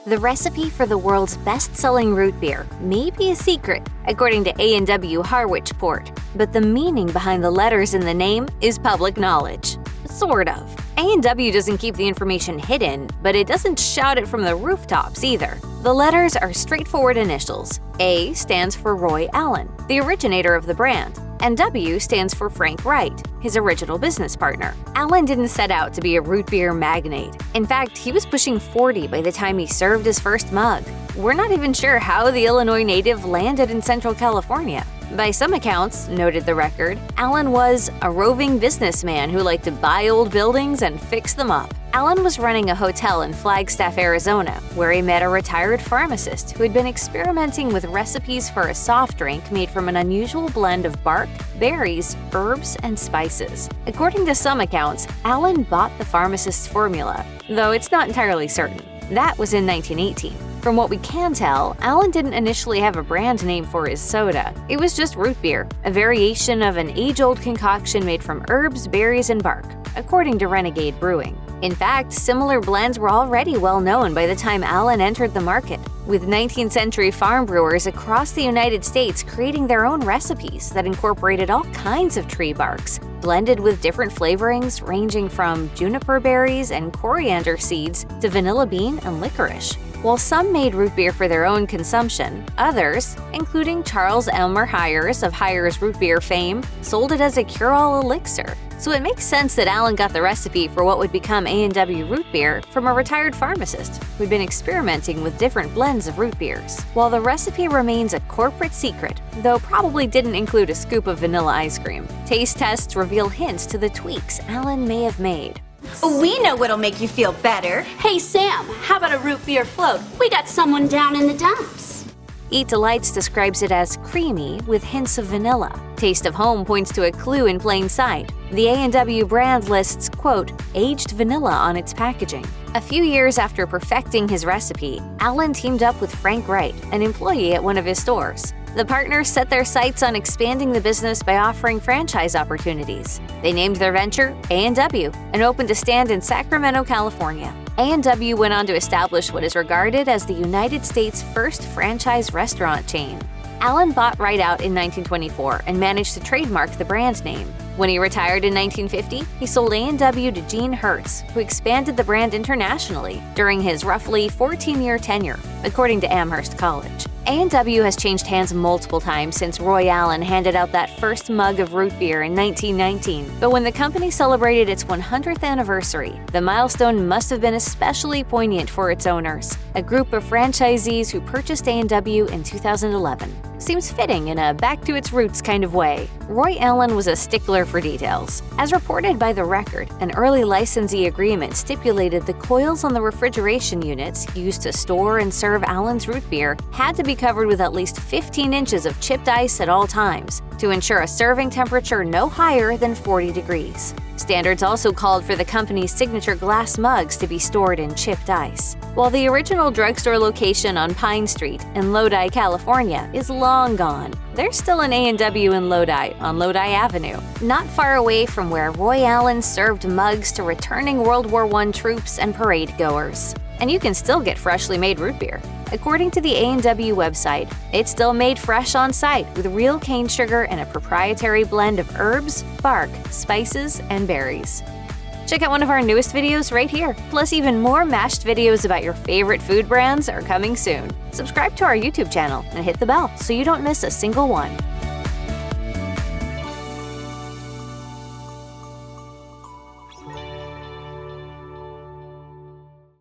The recipe for the world's best-selling root beer may be a secret, according to A&W Harwich Port, but the meaning behind the letters in the name is public knowledge. Sort of. A&W doesn't keep the information hidden, but it doesn't shout it from the rooftops either. The letters are straightforward initials. A stands for Roy Allen, the originator of the brand, and W stands for Frank Wright, his original business partner. Allen didn't set out to be a root beer magnate. In fact, he was pushing 40 by the time he served his first mug. We're not even sure how the Illinois native landed in Central California. By some accounts, noted the record, Allen was a roving businessman who liked to buy old buildings and fix them up. Allen was running a hotel in Flagstaff, Arizona, where he met a retired pharmacist who had been experimenting with recipes for a soft drink made from an unusual blend of bark, berries, herbs, and spices. According to some accounts, Allen bought the pharmacist's formula, though it's not entirely certain. That was in 1918. From what we can tell, Allen didn't initially have a brand name for his soda. It was just root beer, a variation of an age-old concoction made from herbs, berries, and bark, according to Renegade Brewing. In fact, similar blends were already well known by the time Allen entered the market, with 19th century farm brewers across the United States creating their own recipes that incorporated all kinds of tree barks, blended with different flavorings ranging from juniper berries and coriander seeds to vanilla bean and licorice. While some made root beer for their own consumption, others, including Charles Elmer Hires of Hires root beer fame, sold it as a cure-all elixir. So it makes sense that Allen got the recipe for what would become A&W root beer from a retired pharmacist who'd been experimenting with different blends of root beers. While the recipe remains a corporate secret, though probably didn't include a scoop of vanilla ice cream, taste tests reveal hints to the tweaks Allen may have made. We know what'll make you feel better. Hey Sam, how about a root beer float? We got someone down in the dumps. Eat Delights describes it as creamy with hints of vanilla. Taste of Home points to a clue in plain sight. The A&W brand lists, quote, aged vanilla on its packaging. A few years after perfecting his recipe, Allen teamed up with Frank Wright, an employee at one of his stores. The partners set their sights on expanding the business by offering franchise opportunities. They named their venture A&W and opened a stand in Sacramento, California. A&W went on to establish what is regarded as the United States' first franchise restaurant chain. Allen bought Wright out in 1924 and managed to trademark the brand name. When he retired in 1950, he sold A&W to Gene Hertz, who expanded the brand internationally during his roughly 14-year tenure, according to Amherst College. A&W has changed hands multiple times since Roy Allen handed out that first mug of root beer in 1919. But when the company celebrated its 100th anniversary, the milestone must have been especially poignant for its owners, a group of franchisees who purchased A&W in 2011. Seems fitting in a back-to-its-roots kind of way. Roy Allen was a stickler for details. As reported by The Record, an early licensee agreement stipulated the coils on the refrigeration units used to store and serve Allen's root beer had to be covered with at least 15 inches of chipped ice at all times to ensure a serving temperature no higher than 40 degrees. Standards also called for the company's signature glass mugs to be stored in chipped ice. While the original drugstore location on Pine Street in Lodi, California is long gone, there's still an A&W in Lodi on Lodi Avenue, not far away from where Roy Allen served mugs to returning World War I troops and parade goers. And you can still get freshly made root beer. According to the A&W website, it's still made fresh on site with real cane sugar and a proprietary blend of herbs, bark, spices, and berries. Check out one of our newest videos right here. Plus, even more mashed videos about your favorite food brands are coming soon. Subscribe to our YouTube channel and hit the bell so you don't miss a single one.